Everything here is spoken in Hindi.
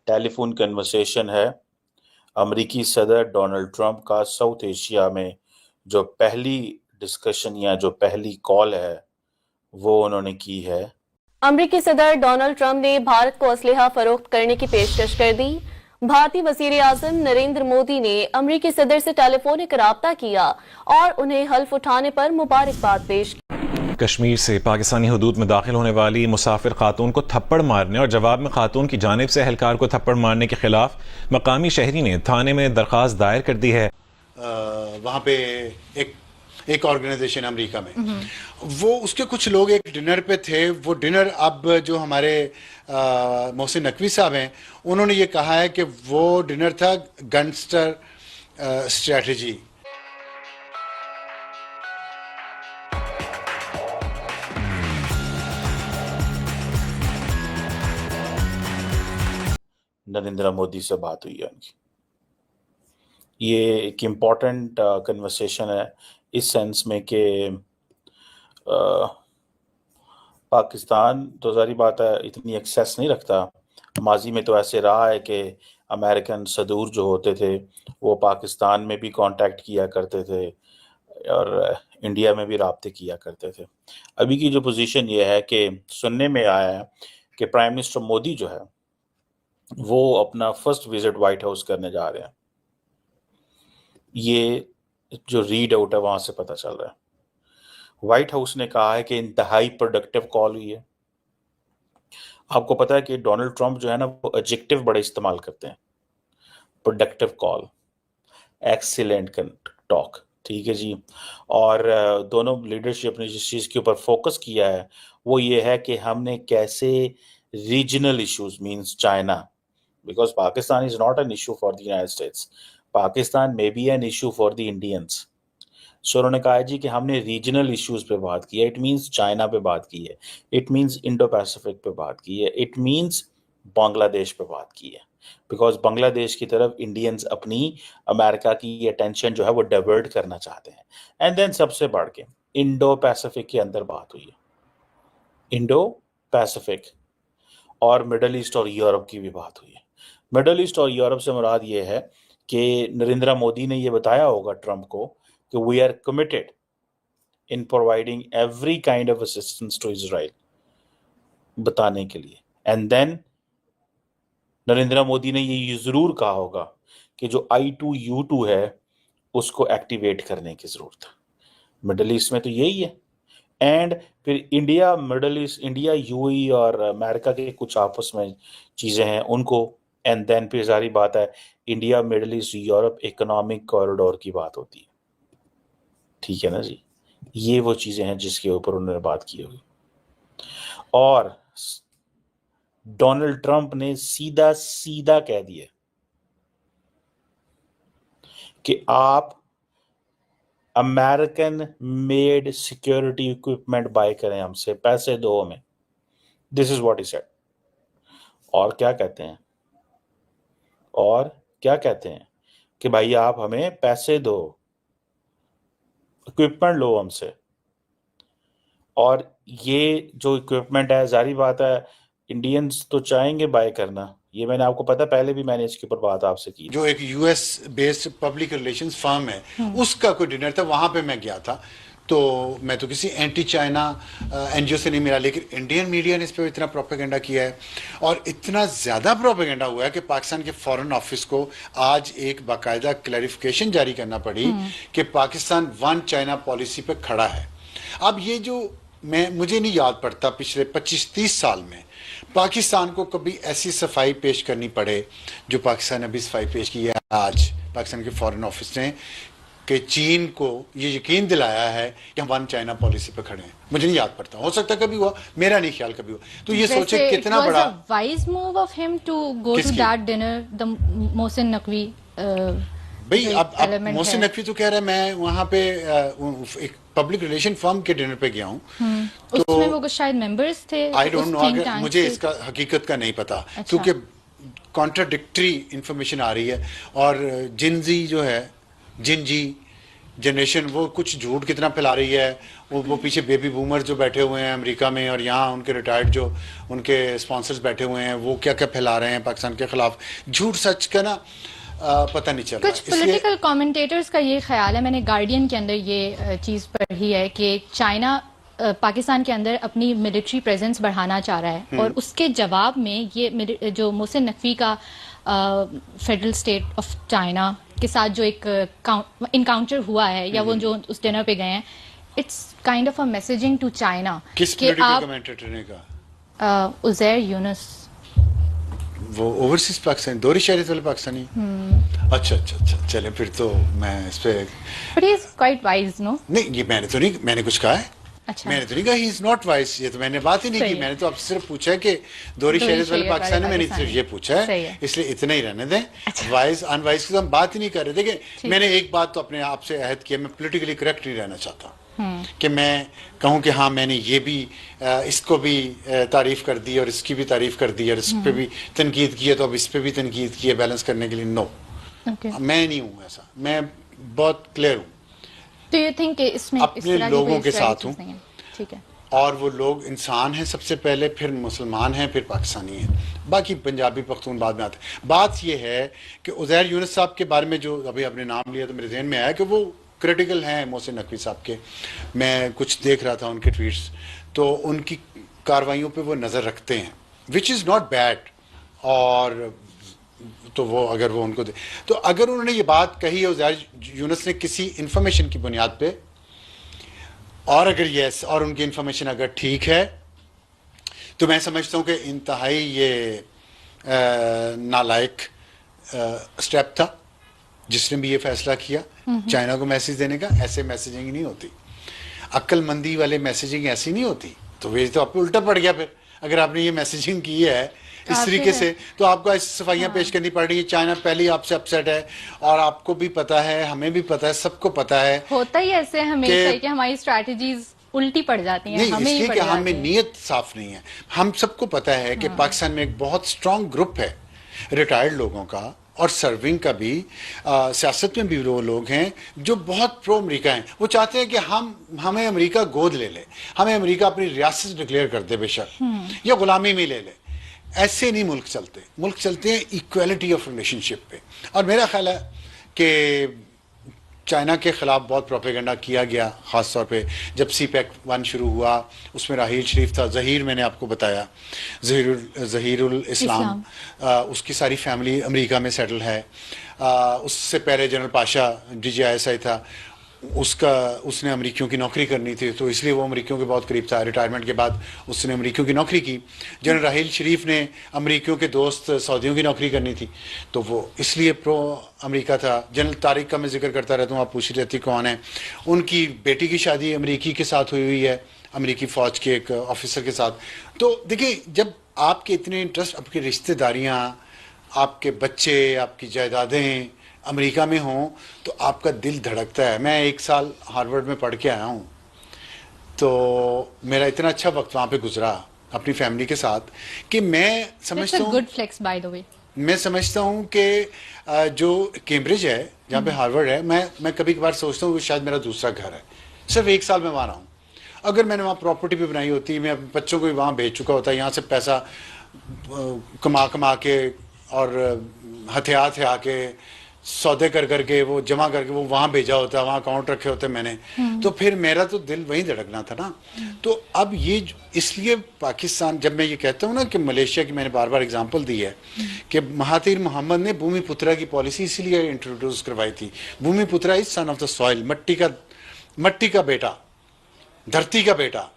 टेलीफोन कन्वर्सेशन है अमेरिकी सदर डोनाल्ड ट्रंप का साउथ एशिया में। जो पहली डिस्कशन या जो पहली कॉल है वो उन्होंने की है। अमेरिकी सदर डोनाल्ड ट्रंप ने भारत को असलहा फरोख्त करने की पेशकश कर दी। भारतीय वजीर आजम नरेंद्र मोदी ने अमेरिकी सदर से टेलीफोनिक राब्ता किया और उन्हें हल्फ उठाने पर मुबारकबाद पेश की। कश्मीर से पाकिस्तानी हदूद में दाखिल होने वाली मुसाफिर खातून को थप्पड़ मारने और जवाब में खातून की जानिब से एहलकार को थप्पड़ मारने के खिलाफ मकामी शहरी ने थाने में दरख्वास्त दायर कर दी है। वहाँ पे एक ऑर्गेनाइजेशन अमेरिका में वो उसके कुछ लोग एक डिनर पे थे। वो डिनर अब जो हमारे मोहसिन नकवी साहब हैं उन्होंने ये कहा है कि वो डिनर था गैंगस्टर स्ट्रेटजी। नरेंद्र मोदी से बात हुई है उनकी। ये एक इम्पॉर्टेंट कन्वर्सेशन है इस सेंस में कि पाकिस्तान तो सारी बात है इतनी एक्सेस नहीं रखता। माजी में तो ऐसे रहा है कि अमेरिकन सदूर जो होते थे वो पाकिस्तान में भी कांटेक्ट किया करते थे और इंडिया में भी राब्ते किया करते थे। अभी की जो पोजीशन ये है कि सुनने में आया है कि प्राइम मिनिस्टर मोदी जो है वो अपना फर्स्ट विजिट व्हाइट हाउस करने जा रहे हैं। ये जो रीड आउट है वहां से पता चल रहा है। व्हाइट हाउस ने कहा है कि इंतहाई प्रोडक्टिव कॉल हुई है। आपको पता है कि डोनाल्ड ट्रंप जो है ना वो एडजेक्टिव बड़े इस्तेमाल करते हैं। प्रोडक्टिव कॉल, एक्सीलेंट टॉक, ठीक है जी। और दोनों लीडरशिप ने जिस चीज़ के ऊपर फोकस किया है वो ये है कि हमने कैसे regional issues means China, because Pakistan is not an issue for the United States, Pakistan may be an issue for the Indians. So उन्होंने कहा है जी कि हमने रीजनल इश्यूज पे बात की है। इट मींस चाइना पे बात की है, इट मींस इंडो पैसिफिक पे बात की है, इट मींस बांग्लादेश पे बात की है। बिकॉज बांग्लादेश की तरफ इंडियंस अपनी अमेरिका की अटेंशन जो है वो डाइवर्ट करना चाहते हैं। एंड देन सबसे बढ़ के इंडो पैसिफिक के अंदर बात हुई है। इंडो पैसिफिक और मिडल ईस्ट और यूरोप की भी बात हुई है। मिडल ईस्ट और यूरोप से मुराद ये है कि नरेंद्र मोदी ने ये बताया होगा ट्रंप को कि we are committed in providing every kind of assistance to Israel, बताने के लिए। एंड देन नरेंद्र मोदी ने ये जरूर कहा होगा कि जो I2U2 है उसको एक्टिवेट करने की जरूरत है। मिडल ईस्ट में तो यही है। एंड फिर India, middle east, India, UAE और अमेरिका के कुछ आपस में चीज़ें हैं उनको। एंड देन फिर सारी बात है India, middle east, Europe economic corridor की बात होती है, ठीक है ना जी। ये वो चीज़ें हैं जिसके ऊपर उन्होंने बात की होगी। और डोनाल्ड ट्रंप ने सीधा सीधा कह दिया कि आप American made security equipment buy करें हमसे, पैसे दो हमें। This is what he said. और क्या कहते हैं, और क्या कहते हैं कि भाई आप हमें पैसे दो, इक्विपमेंट लो हमसे। और ये जो इक्विपमेंट है जारी बात है इंडियंस तो चाहेंगे बाय करना। ये मैंने आपको पता, पहले भी मैंने इसके ऊपर बात आपसे की। जो एक US based public relations firm है उसका कोई डिनर था, वहां पे मैं गया था। तो मैं तो किसी एंटी चाइना एनजीओ से नहीं मिला, लेकिन इंडियन मीडिया ने इस पर इतना प्रोपेगेंडा किया है और इतना ज़्यादा प्रोपेगेंडा हुआ है कि पाकिस्तान के फॉरेन ऑफिस को आज एक बाकायदा क्लैरिफिकेशन जारी करना पड़ी कि पाकिस्तान वन चाइना पॉलिसी पे खड़ा है। अब ये जो मुझे नहीं याद पड़ता पिछले 25-30 साल में पाकिस्तान को कभी ऐसी सफाई पेश करनी पड़े जो पाकिस्तान ने अभी सफाई पेश की है आज पाकिस्तान के फॉरेन ऑफिस ने, कि चीन को ये यकीन दिलाया है कि हम वन चाइना पॉलिसी पे खड़े हैं। मुझे नहीं याद पड़ता, हो सकता कभी हुआ, मेरा नहीं ख्याल कभी हुआ। तो ये सोचे कितना बड़ा wise move of him to go to that dinner, the Mohsin Naqvi. भाई अब मोहसिन नकवी तो कह रहा है मैं वहां पे एक पब्लिक रिलेशन फर्म के डिनर पे गया हूँ, तो उसमें वो शायद मेंबर्स थे। आई डोंट नो, अगर मुझे इसका हकीकत का नहीं पता। अच्छा। क्योंकि कॉन्ट्राडिक्टरी इंफॉर्मेशन आ रही है। और जिनजी जो है, जिनजी जनरेशन वो कुछ झूठ कितना फैला रही है, वो पीछे बेबी बूमर जो बैठे हुए हैं अमेरिका में और यहाँ उनके रिटायर्ड जो उनके स्पॉन्सर्स बैठे हुए हैं वो क्या क्या फैला रहे हैं पाकिस्तान के खिलाफ, झूठ सच का ना पता नहीं चल रहा। कुछ पॉलिटिकल कमेंटेटर्स का ये ख्याल है, मैंने गार्डियन के अंदर ये चीज़ पढ़ी है कि चाइना पाकिस्तान के अंदर अपनी मिलिट्री प्रेजेंस बढ़ाना चाह रहा है और उसके जवाब में ये जो मोहसिन नकवी का फेडरल स्टेट ऑफ चाइना के साथ जो एक इनकाउंटर हुआ है या वो जो उस डिनर पे गए हैं, it's kind of a messaging to China किस कि आप कमेंटेटर ने कहा? उजैर यूनुस, वो ओवरसीज पाकिस्तानी, दोहरी शहरियत वाले पाकिस्तानी। अच्छा अच्छा अच्छा, चले फिर तो मैं इस पे, but he is quite wise, no? नहीं ये मैंने कुछ कहा है? अच्छा, मैंने तो नहीं कहा ही इज नॉट वाइज, ये तो मैंने बात ही नहीं की। मैंने तो आपसे सिर्फ पूछा है कि दोहरी शहरियत वाले पाकिस्तानी, मैंने सिर्फ ये पूछा है, इसलिए इतना ही रहने दें। वाइज अनवाइज की तो हम बात ही नहीं कर रहे। देखिए मैंने एक बात तो अपने आप से अहद किया, मैं पॉलिटिकली करेक्ट नहीं रहना चाहता कि मैं कहूं कि हाँ मैंने ये भी इसको भी तारीफ कर दी और इसकी भी तारीफ कर दी और इस पे भी तनकीद की है तो अब इस पे भी तनकीद की है बैलेंस करने के लिए। नो, मैं नहीं हूँ ऐसा, मैं बहुत क्लियर हूँ। तो यू थिंक इसमें अपने लोगों के साथ हूँ, ठीक है, और वो लोग इंसान हैं सबसे पहले, फिर मुसलमान हैं, फिर पाकिस्तानी हैं, बाकी पंजाबी पख्तून बाद में आते हैं। बात ये है कि उज़ैर यूनुस साहब के बारे में जो अभी आपने नाम लिया तो मेरे जहन में आया कि वो क्रिटिकल हैं मोहसिन नकवी साहब के। मैं कुछ देख रहा था उनके ट्वीट्स, तो उनकी कार्रवाइयों पे वो नज़र रखते हैं, विच इज़ नॉट बैड। और तो वो अगर वो उनको तो अगर उन्होंने ये बात कही है उज़ैर यूनुस ने किसी इंफॉर्मेशन की बुनियाद पे, और अगर यस और उनकी इंफॉर्मेशन अगर ठीक है, तो मैं समझता हूँ कि इंतहाई ये नालायक स्टेप था जिसने भी ये फैसला किया चाइना को मैसेज देने का। ऐसे मैसेजिंग नहीं होती, अक्लमंदी वाले मैसेजिंग ऐसी नहीं होती। तो ये तो आपको उल्टा पड़ गया फिर, अगर आपने ये मैसेजिंग की है इस तरीके से तो आपको ऐसी सफाइयाँ पेश करनी पड़ रही है। चाइना पहले ही आपसे अपसेट है और आपको भी पता है, हमें भी पता है, सबको पता है। होता ही ऐसे हमेशा कि हमारी स्ट्रैटेजीज उल्टी पड़ जाती हैं, नहीं, हमें ही इसलिए पड़ कि जाती हमें हैं। नीयत साफ नहीं है। हम सबको पता है कि पाकिस्तान में एक बहुत स्ट्रांग ग्रुप है रिटायर्ड लोगों का और सर्विंग का भी, सियासत में भी वो लोग हैं जो बहुत प्रो अमेरिका हैं। वो चाहते हैं कि हमें अमेरिका गोद ले ले, हमें अमेरिका अपनी रियासत डिक्लेयर कर दे बेशक, या गुलामी में ले ले। ऐसे नहीं मुल्क चलते, मुल्क चलते हैं इक्वालिटी ऑफ रिलेशनशिप पे। और मेरा ख्याल है कि चाइना के ख़िलाफ़ बहुत प्रोपेगेंडा किया गया, ख़ास तौर पे जब CPEC 1 शुरू हुआ, उसमें राहील शरीफ था, ज़हीर मैंने आपको बताया, ज़हीरुल इस्लाम, उसकी सारी फैमिली अमेरिका में सेटल है। उससे पहले जनरल पाशा DJISI था, उसने अमेरिकियों की नौकरी करनी थी, तो इसलिए वो अमेरिकियों के बहुत करीब था। रिटायरमेंट के बाद उसने अमेरिकियों की नौकरी की। जनरल राहील शरीफ ने अमेरिकियों के दोस्त सऊदियों की नौकरी करनी थी, तो वो इसलिए प्रो अमेरिका था। जनरल तारिक का मैं जिक्र करता रहता हूँ, आप पूछ रही थी कौन है। उनकी बेटी की शादी अमेरिकी के साथ हुई है, अमेरिकी फ़ौज के एक ऑफिसर के साथ। तो देखिए, जब आपके इतने इंटरेस्ट, आपकी रिश्तेदारियाँ, आपके बच्चे, आपकी जायदादें अमेरिका में हों, तो आपका दिल धड़कता है। मैं 1 साल हार्वर्ड में पढ़ के आया हूँ, तो मेरा इतना अच्छा वक्त वहाँ पे गुजरा अपनी फैमिली के साथ कि मैं समझता हूँ, good flex by the way, मैं समझता हूँ कि जो कैम्ब्रिज है, जहाँ पे हार्वर्ड है, मैं कभी कभार सोचता हूँ कि शायद मेरा दूसरा घर है। सिर्फ 1 साल में वहाँ रहा हूँ। अगर मैंने वहाँ प्रॉपर्टी भी बनाई होती, मैं अपने बच्चों को भी वहाँ भेज चुका होता, यहाँ से पैसा कमा के और हथियार के सौदे कर करके वो जमा करके वो वहाँ भेजा होता, वहाँ अकाउंट रखे होते मैंने, तो फिर मेरा तो दिल वहीं धड़कना था ना। तो अब ये इसलिए पाकिस्तान, जब मैं ये कहता हूँ ना कि मलेशिया की मैंने बार बार एग्जांपल दी है कि महातिर मोहम्मद ने भूमिपुत्रा की पॉलिसी इसीलिए इंट्रोड्यूस करवाई थी। Bhumiputra is son of the soil, मट्टी का बेटा, धरती का बेटा।